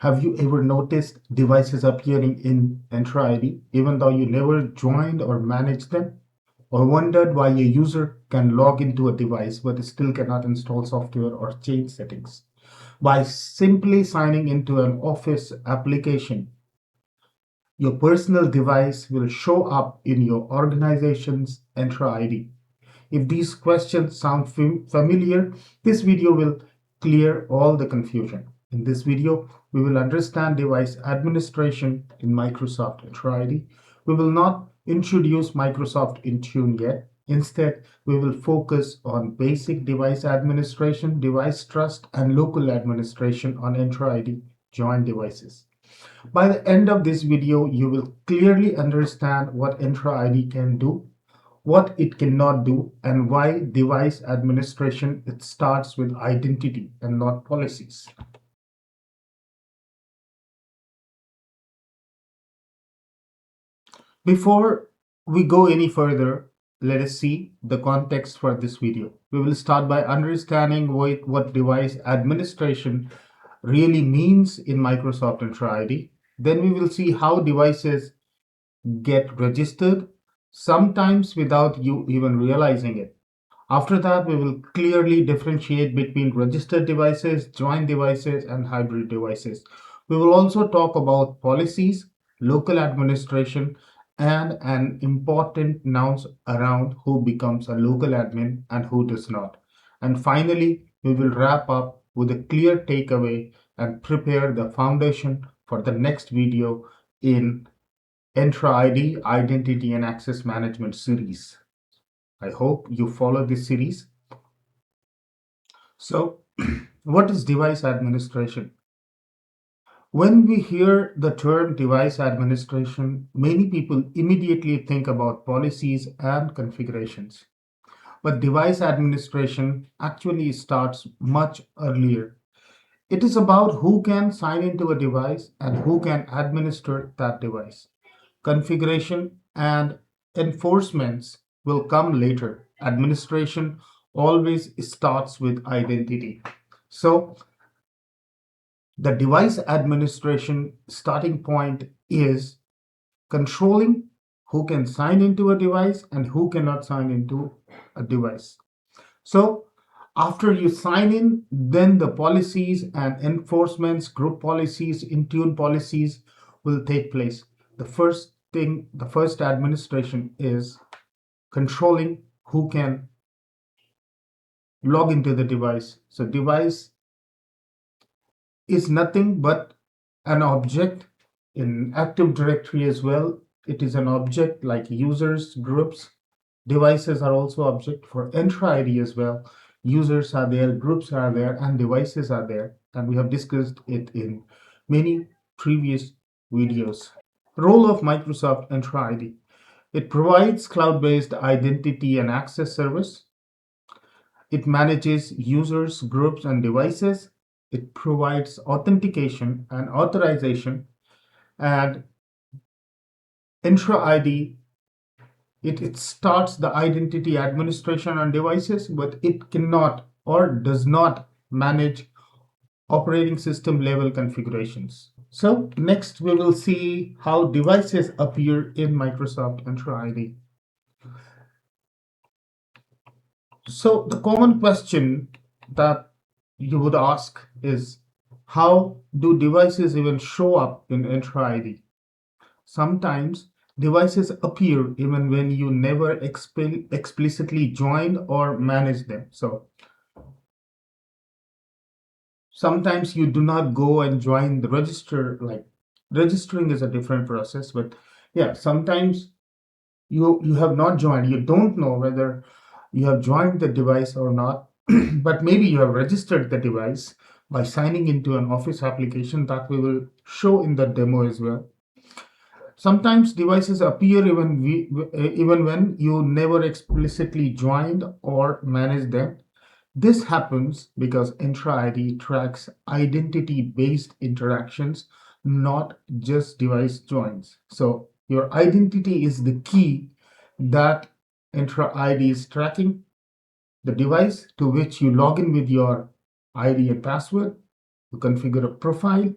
Have you ever noticed devices appearing in Entra ID even though you never joined or managed them? Or wondered why a user can log into a device but still cannot install software or change settings? By simply signing into an Office application, your personal device will show up in your organization's Entra ID. If these questions sound familiar, this video will clear all the confusion. In this video, we will understand device administration in Microsoft Entra ID. We will not introduce Microsoft Intune yet. Instead, we will focus on basic device administration, device trust, and local administration on Entra ID joined devices. By the end of this video, you will clearly understand what Entra ID can do, what it cannot do, and why device administration it starts with identity and not policies. Before we go any further, let us see the context for this video. We will start by understanding what device administration really means in Microsoft Entra ID. Then we will see how devices get registered, sometimes without you even realizing it. After that, we will clearly differentiate between registered devices, joint devices, and hybrid devices. We will also talk about policies, local administration, and an important nouns around who becomes a local admin and who does not. And finally, we will wrap up with a clear takeaway and prepare the foundation for the next video in Entra ID Identity and Access Management series. I hope you follow this series. So, what is device administration? When we hear the term device administration, many people immediately think about policies and configurations. But device administration actually starts much earlier. It is about who can sign into a device and who can administer that device. Configuration and enforcements will come later. Administration always starts with identity. So, the device administration starting point is controlling who can sign into a device and who cannot sign into a device. So, after you sign in, then the policies and enforcements, group policies, Intune policies will take place. The first administration is controlling who can log into the device. So device is nothing but an object in Active Directory as well. It is an object like users, groups. Devices are also object for Entra ID as well. Users are there, groups are there, and devices are there. And we have discussed it in many previous videos. Role of Microsoft Entra ID. It provides cloud-based identity and access service. It manages users, groups, and devices. It provides authentication and authorization. And Entra ID, it starts the identity administration on devices, but it cannot or does not manage operating system level configurations. So next we will see how devices appear in Microsoft Entra ID. So the common question that you would ask is, how do devices even show up in Entra ID? Sometimes devices appear even when you never explicitly join or manage them. So sometimes you do not go and join the register, like registering is a different process, but yeah, sometimes you have not joined, you don't know whether you have joined the device or not, but maybe you have registered the device by signing into an Office application that we will show in the demo as well. Sometimes devices appear even when you never explicitly joined or managed them. This happens because Entra ID tracks identity-based interactions, not just device joins. So your identity is the key that Entra ID is tracking. The device to which you log in with your ID and password, you configure a profile,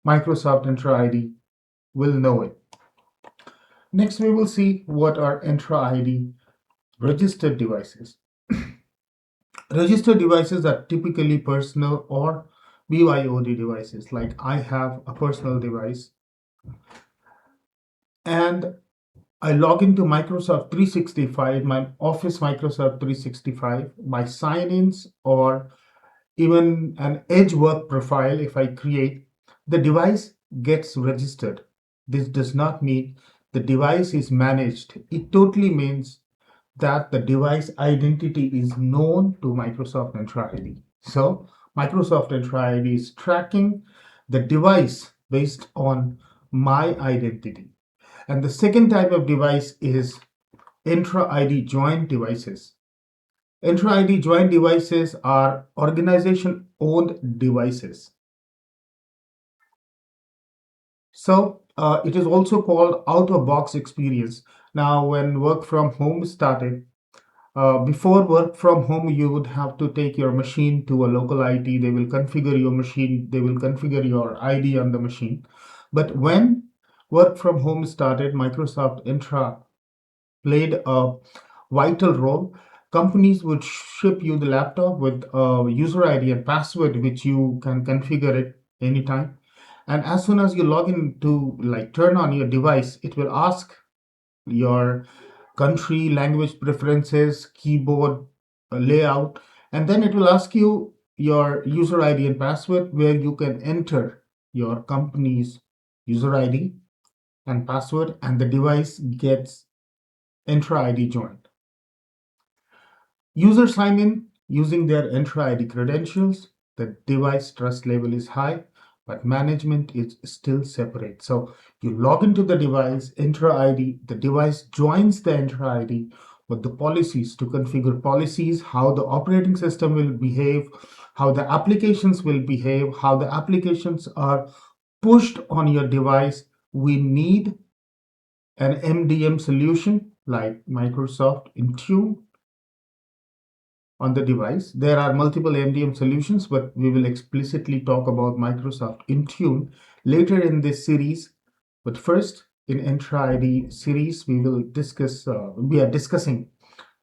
Microsoft Entra ID will know it. Next, we will see what are Entra ID registered devices. Registered devices are typically personal or BYOD devices, like I have a personal device and I log into Microsoft 365, my Office Microsoft 365, my sign-ins, or even an Edge work profile if I create, the device gets registered. This does not mean the device is managed. It totally means that the device identity is known to Microsoft Entra ID. So Microsoft Entra ID is tracking the device based on my identity. And the second type of device is Entra ID joined devices. Entra ID joined devices are organization owned devices. So it is also called out of box experience. Now, when work from home started, before work from home, you would have to take your machine to a local IT. They will configure your machine, they will configure your ID on the machine. But when work from home started, Microsoft Intra played a vital role. Companies would ship you the laptop with a user ID and password, which you can configure it anytime. And as soon as you log in to like turn on your device, it will ask your country, language preferences, keyboard layout, and then it will ask you your user ID and password where you can enter your company's user ID and password, and the device gets Entra ID joined. User sign in using their Entra ID credentials. The device trust level is high, but management is still separate. So you log into the device, Entra ID, the device joins the Entra ID, but the policies to configure policies, how the operating system will behave, how the applications will behave, how the applications are pushed on your device. We need an MDM solution like Microsoft Intune on the device. There are multiple MDM solutions, but we will explicitly talk about Microsoft Intune later in this series. But first, in Entra ID series, we are discussing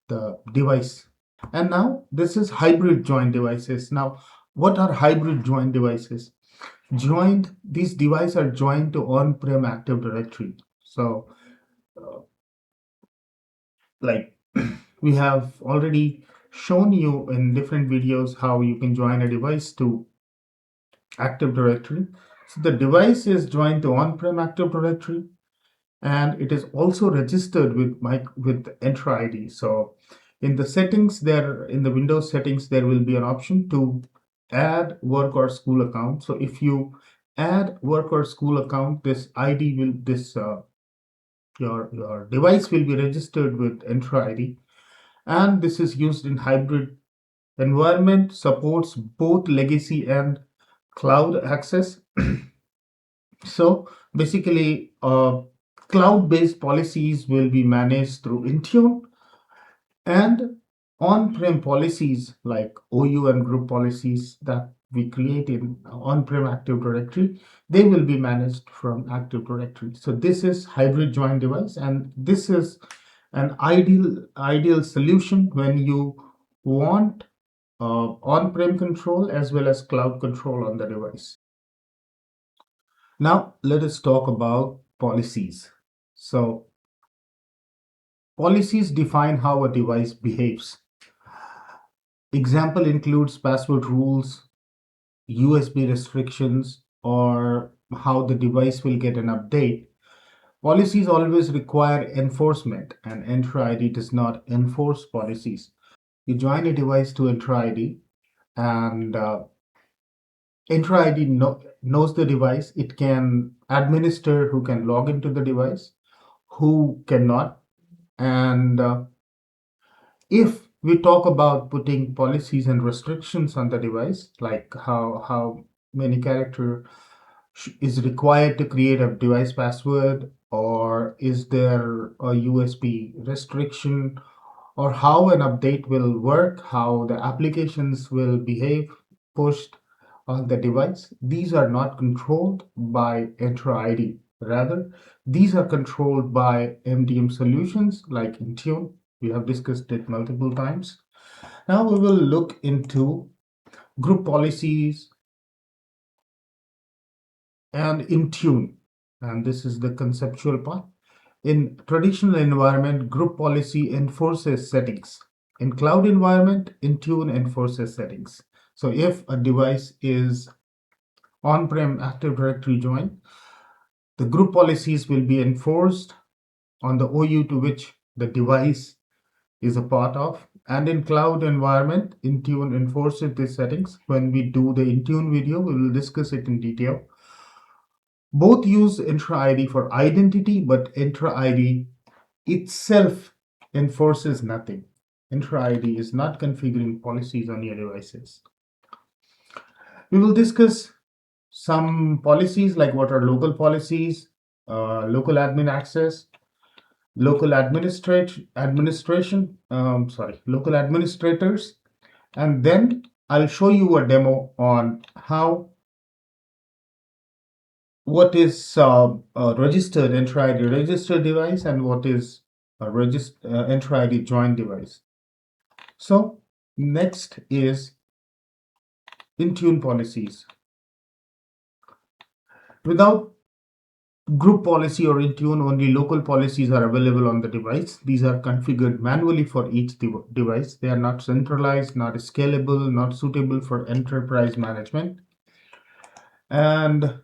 the device. And now this is hybrid joined devices. Now, what are hybrid joined devices? These devices are joined to on-prem Active Directory. So, uh, like we have already shown you in different videos how you can join a device to Active Directory. So the device is joined to on-prem Active Directory, and it is also registered with Entra ID. So in the settings there, in the Windows settings, there will be an option to add work or school account. So if you add work or school account, this ID will this your device will be registered with Entra ID, and this is used in hybrid environment, supports both legacy and cloud access. So basically, cloud-based policies will be managed through Intune, and on-prem policies like OU and group policies that we create in on-prem Active Directory, they will be managed from Active Directory. So this is hybrid joint device, and this is an ideal solution when you want on-prem control as well as cloud control on the device. Now let us talk about policies. So policies define how a device behaves. Example includes password rules, USB restrictions, or how the device will get an update. Policies always require enforcement, and Entra ID does not enforce policies. You join a device to Entra ID, and Entra ID knows the device. It can administer who can log into the device, who cannot. And if we talk about putting policies and restrictions on the device, like how many character is required to create a device password, or is there a USB restriction, or how an update will work, how the applications will behave pushed on the device. These are not controlled by Entra ID. Rather, these are controlled by MDM solutions like Intune. We have discussed it multiple times. Now we will look into group policies and Intune. And this is the conceptual part. In traditional environment, group policy enforces settings. In cloud environment, Intune enforces settings. So if a device is on-prem Active Directory join, the group policies will be enforced on the OU to which the device is a part of. And in cloud environment, Intune enforces these settings. When we do the Intune video, we will discuss it in detail. Both use Entra ID for identity, but Entra ID itself enforces nothing. Entra ID is not configuring policies on your devices. We will discuss some policies like what are local policies, local admin access, local local administrators, and then I'll show you a demo on what is a registered Entra ID registered device and what is a Entra ID joined device. So next is Intune policies. Without group policy or Intune, only local policies are available on the device. These are configured manually for each device. They are not centralized, not scalable, not suitable for enterprise management. And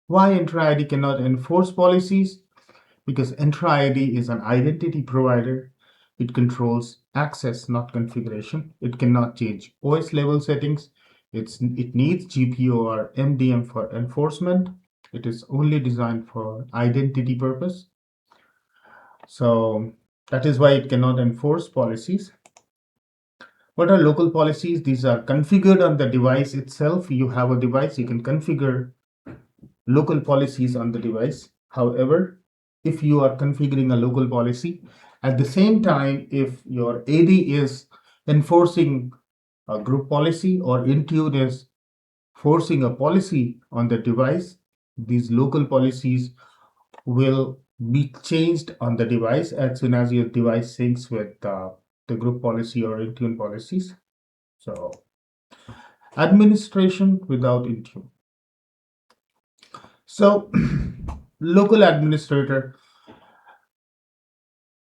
why Entra ID cannot enforce policies? Because Entra ID is an identity provider. It controls access, not configuration. It cannot change OS level settings. It needs GPO or MDM for enforcement. It is only designed for identity purpose. So that is why it cannot enforce policies. What are local policies? These are configured on the device itself. You have a device, you can configure local policies on the device. However, if you are configuring a local policy, at the same time, if your AD is enforcing a group policy or Intune is forcing a policy on the device, these local policies will be changed on the device as soon as your device syncs with the group policy or Intune policies. So, administration without Intune. So, local administrator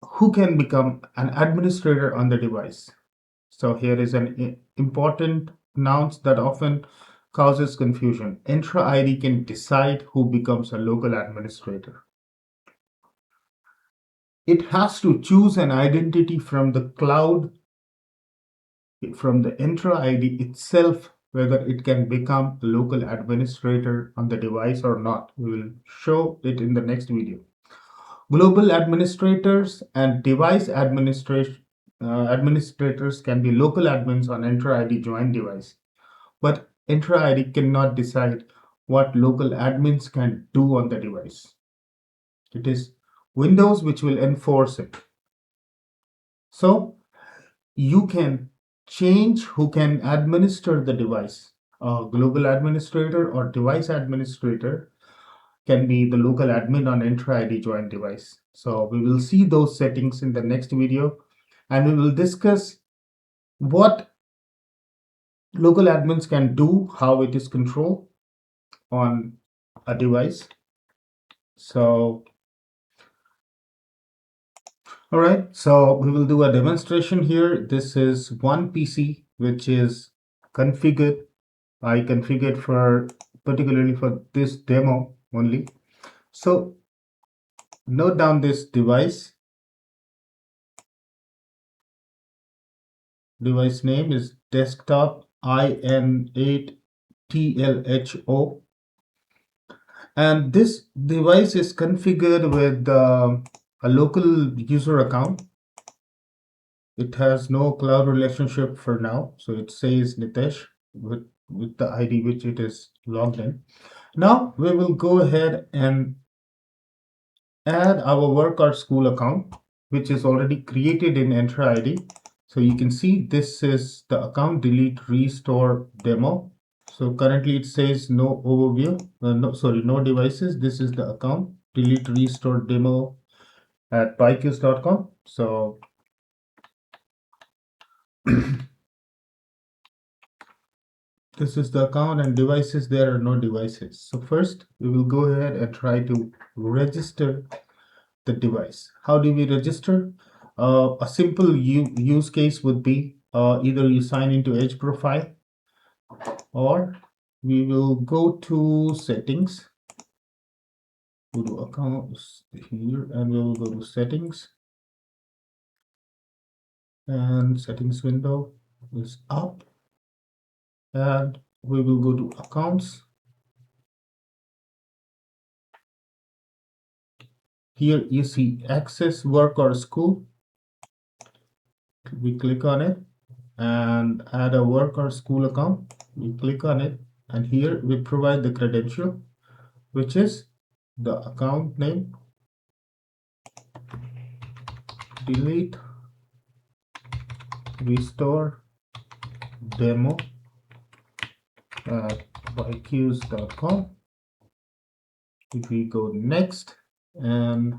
who can become an administrator on the device. So here is an important nuance that often causes confusion. Entra ID can decide who becomes a local administrator. It has to choose an identity from the cloud, from the Entra ID itself, whether it can become a local administrator on the device or not. We will show it in the next video. Global administrators and device administrators can be local admins on Entra ID joined device. But Entra ID cannot decide what local admins can do on the device. It is Windows which will enforce it. So you can change who can administer the device. A global administrator or device administrator can be the local admin on Entra ID joined device. So we will see those settings in the next video, and we will discuss what local admins can do, how it is controlled on a device. So, all right, so we will do a demonstration here. This is one PC which is configured. I configured for particularly for this demo only. So note down this device. Device name is desktop IN8TLHO, and this device is configured with a local user account. It has no cloud relationship for now, so it says Nitesh with the ID which it is logged in. Now we will go ahead and add our work or school account, which is already created in Entra ID. So you can see this is the account delete restore demo. So currently it says no overview, no devices. This is the account, delete restore demo at pyqs.com. So this is the account and devices. There are no devices. So first we will go ahead and try to register the device. How do we register? A simple use case would be either you sign into Edge profile, or we will go to settings, go to accounts here, and we will go to settings, and settings window is up, and we will go to accounts. Here you see access work or school. We click on it and add a work or school account. We click on it, and here we provide the credential, which is the account name, delete restore demo at byqs.com. If we go next and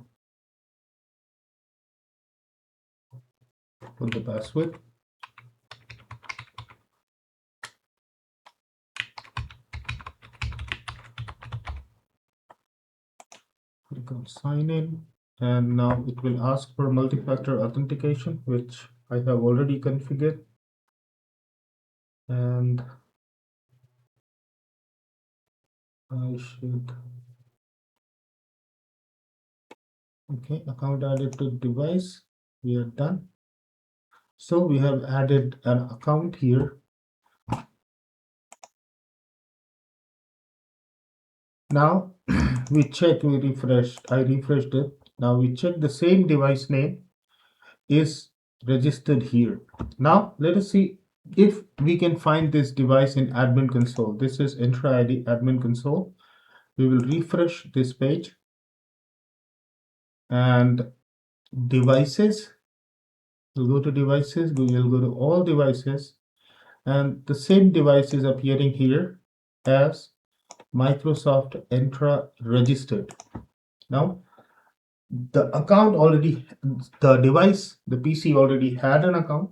put the password, click on sign in, and now it will ask for multi-factor authentication, which I have already configured. And I should, okay, account added to device. We are done. So we have added an account here. Now we check, we refreshed, I refreshed it. Now we check the same device name is registered here. Now let us see if we can find this device in admin console. This is Entra ID admin console. We will refresh this page and devices. We'll go to devices, we will go to all devices, and the same device is appearing here as Microsoft Entra registered. Now the account already, the device, the PC already had an account,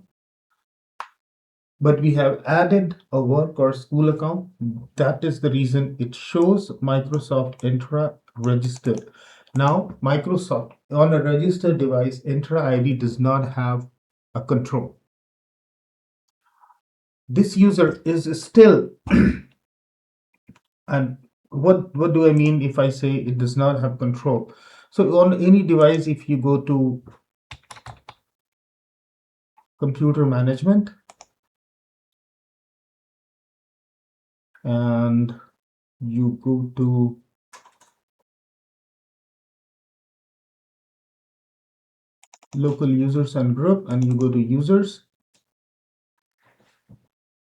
but we have added a work or school account. That is the reason it shows Microsoft Entra registered. Now, Microsoft on a registered device, Entra ID does not have a control. This user is still, and what do I mean if I say it does not have control? So on any device, if you go to computer management and you go to local users and group, and you go to users,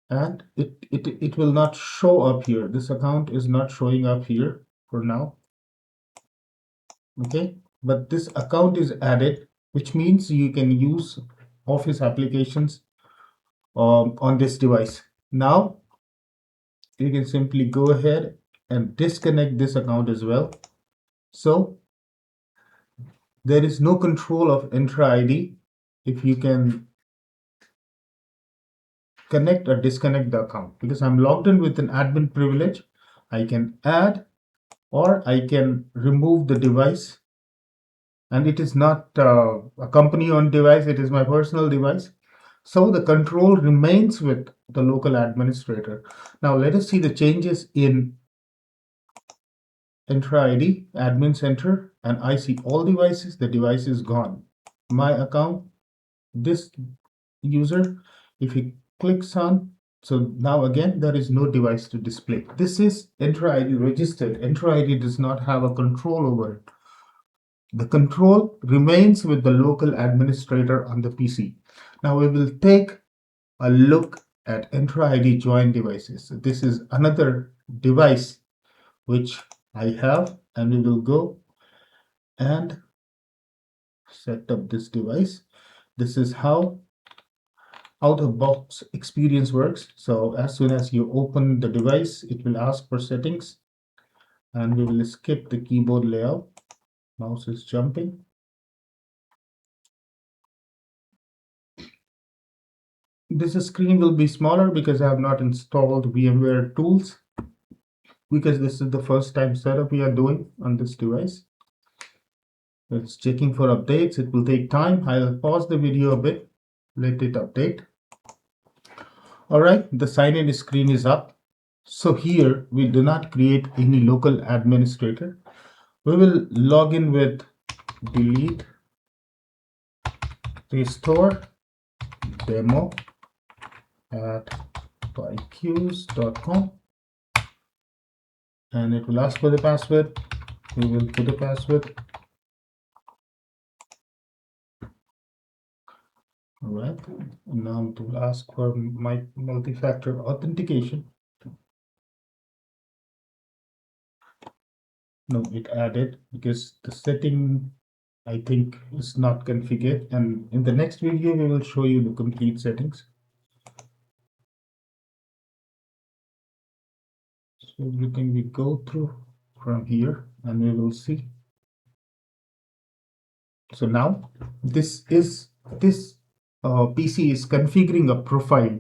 and it will not show up here. This account is not showing up here for now. Okay, but this account is added, which means you can use Office applications on this device. Now you can simply go ahead and disconnect this account as well. So there is no control of Entra ID. If you can connect or disconnect the account, because I'm logged in with an admin privilege, I can add or I can remove the device, and it is not a company owned device, it is my personal device. So the control remains with the local administrator. Now let us see the changes in Entra ID, admin center, and I see all devices, the device is gone. My account, this user, if he clicks on, so now again there is no device to display. This is Entra ID registered. Entra ID does not have a control over it. The control remains with the local administrator on the PC. Now we will take a look at Entra ID joined devices. So this is another device which I have, and we will go and set up this device. This is how out-of-box experience works. So as soon as you open the device, it will ask for settings, and we will skip the keyboard layout. Mouse is jumping. This screen will be smaller because I have not installed VMware tools, because this is the first time setup we are doing on this device. It's checking for updates. It will take time. I'll pause the video a bit, let it update. All right, the sign-in screen is up. So here we do not create any local administrator. We will log in with delete restore demo at byqs.com, and it will ask for the password. We will put a password. All right, now it will ask for my multi-factor authentication. No, it added because the setting I think is not configured, and in the next video we will show you the complete settings. So everything we go through from here, and we will see. So now this PC is configuring a profile.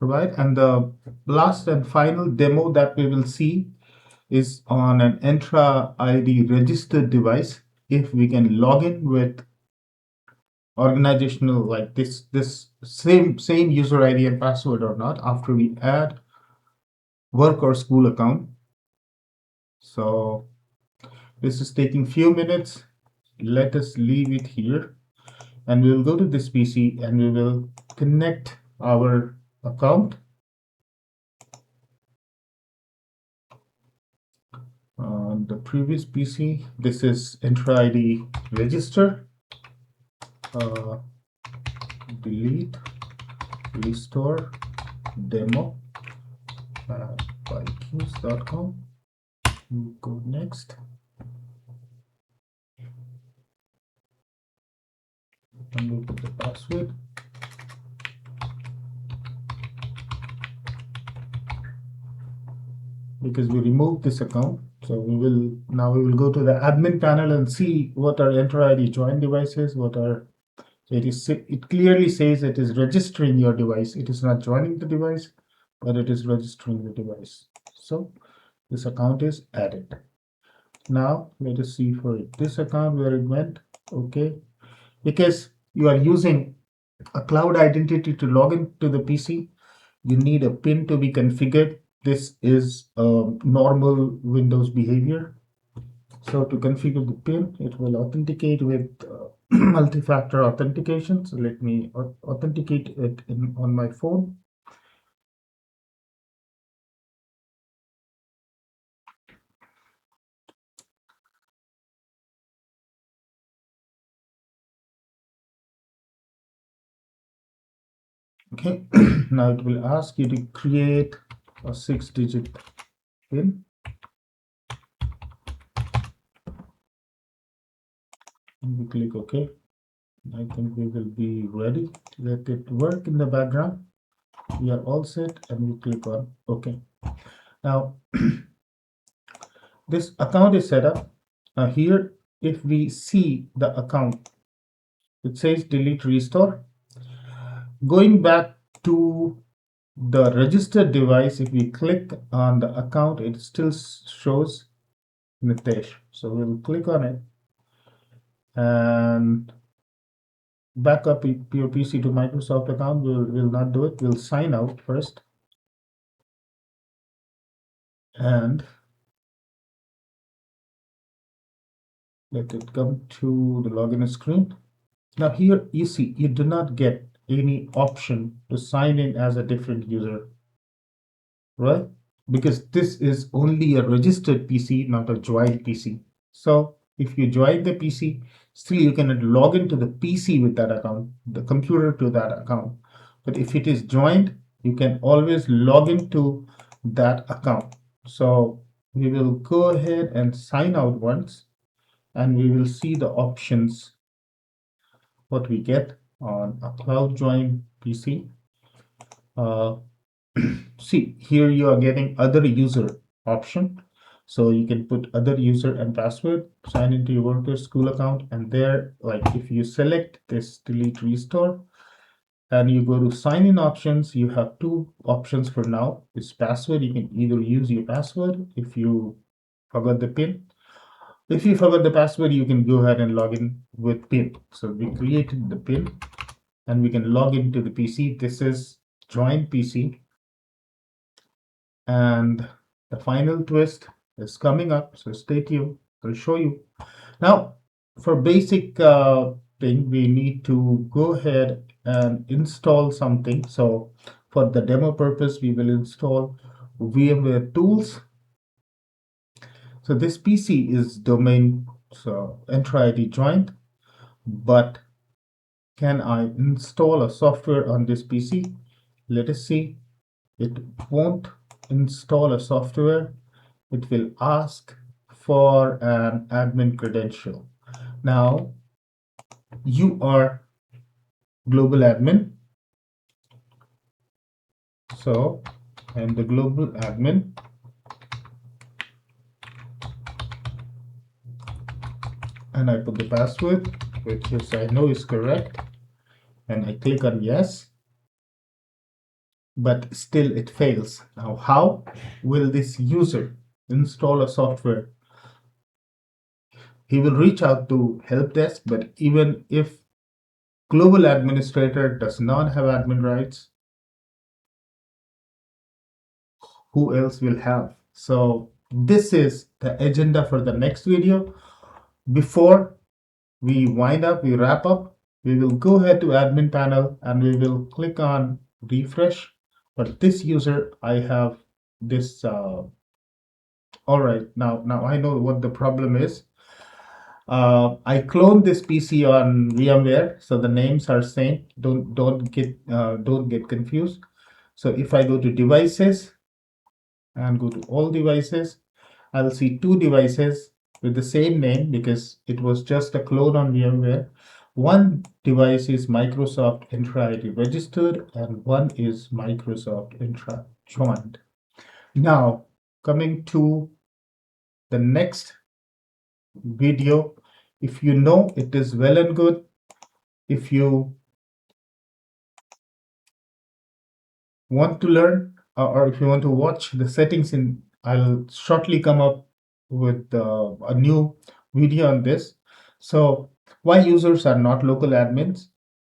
Right, and the last and final demo that we will see is on an Entra ID registered device. If we can log in with organizational, like this same user ID and password or not, after we add work or school account. So this is taking few minutes. Let us leave it here, and we will go to this PC and we will connect our account. On the previous PC, this is Entra ID register. Delete restore demo byqs.com. Go next, and we'll put the password. Because we removed this account, so we will go to the admin panel and see what our Entra ID joined device is. It clearly says it is registering your device. It is not joining the device, but it is registering the device. So this account is added. Now let us see for this account where it went. Okay, because you are using a cloud identity to log into the PC, you need a PIN to be configured. This is normal Windows behavior. So to configure the PIN, it will authenticate with multi-factor authentication. So let me authenticate it on my phone. Okay, now it will ask you to create a 6-digit PIN. And we click OK. I think we will be ready. Let it work in the background. We are all set, and we click on OK. Now this account is set up. Here, if we see the account, it says delete restore. Going back to the registered device, if we click on the account, it still shows Nitesh. So we'll click on it and back up your PC to Microsoft account. We'll not do it. We'll sign out first. And let it come to the login screen. Now here you see you do not get any option to sign in as a different user, right? Because this is only a registered PC, not a joined PC. So if you join the PC, still you cannot log into the PC with that account, the computer to that account. But if it is joined, you can always log into that account. So we will go ahead and sign out once, and we will see the options what we get on a cloud join PC. Uh, See, here you are getting other user option. So you can put other user and password, sign into your work or school account, and there, like if you select this delete restore and you go to sign in options, you have two options for now. It's password. You can either use your password if you forgot the PIN. If you forgot the password, you can go ahead and log in with PIN. So we created the PIN and we can log into the PC. This is join PC. And the final twist is coming up, so stay tuned. I'll show you. Now, for basic thing, we need to go ahead and install something. So for the demo purpose, we will install VMware tools. So this PC is domain, so Entra ID joined, but can I install a software on this PC? Let us see. It won't install a software. It will ask for an admin credential. Now, you are global admin. So, I'm the global admin. And I put the password, which is I know is correct. And I click on yes. But still it fails. Now, how will this user install a software? He will reach out to help desk, but even if global administrator does not have admin rights, who else will have? So this is the agenda for the next video. Before we wind up, we wrap up, we will go ahead to admin panel and we will click on refresh. But this user, I have this. All right, now I know what the problem is. I cloned this PC on VMware, so the names are same. Don't get confused. So if I go to devices and go to all devices, I'll see two devices with the same name because it was just a clone on VMware. One device is Microsoft Entra ID registered and one is Microsoft Entra joined. Now, coming to the next video, if you know it is well and good. If you want to learn or if you want to watch the settings in, I'll shortly come up with a new video on this. So why users are not local admins?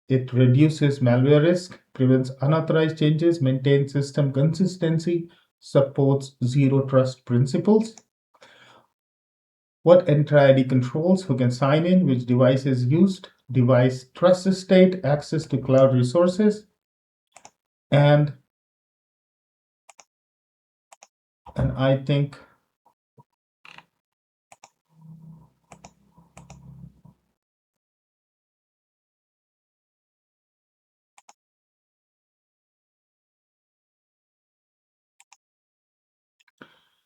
It reduces malware risk, prevents unauthorized changes, maintains system consistency, supports zero trust principles. What Entra ID controls, who can sign in, which device is used, device trust state, access to cloud resources, and I think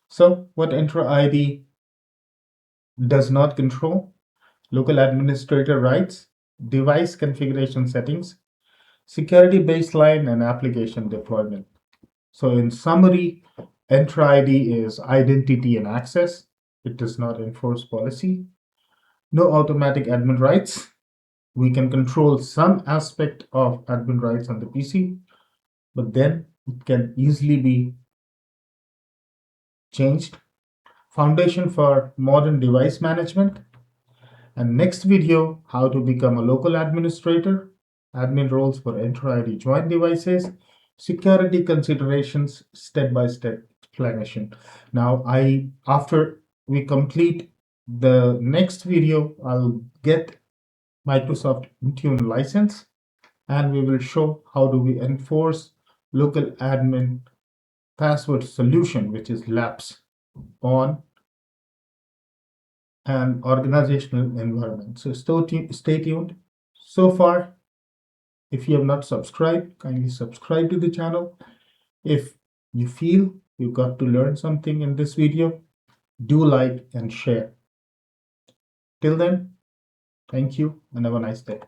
so. What Entra ID does not control: local administrator rights, device configuration settings, security baseline, and application deployment. So, in summary, Entra ID is identity and access. It does not enforce policy. No automatic admin rights. We can control some aspect of admin rights on the PC, but then it can easily be changed. Foundation for modern device management. And next video, how to become a local administrator, admin roles for Entra ID joint devices, security considerations, step-by-step explanation. Now, after we complete the next video, I'll get Microsoft Intune license and we will show how do we enforce local admin password solution, which is LAPS, on an organizational environment. So stay tuned. So far, If you have not subscribed, kindly subscribe to the channel. If you feel you got to learn something in this video, do like and share. Till then, thank you and have a nice day.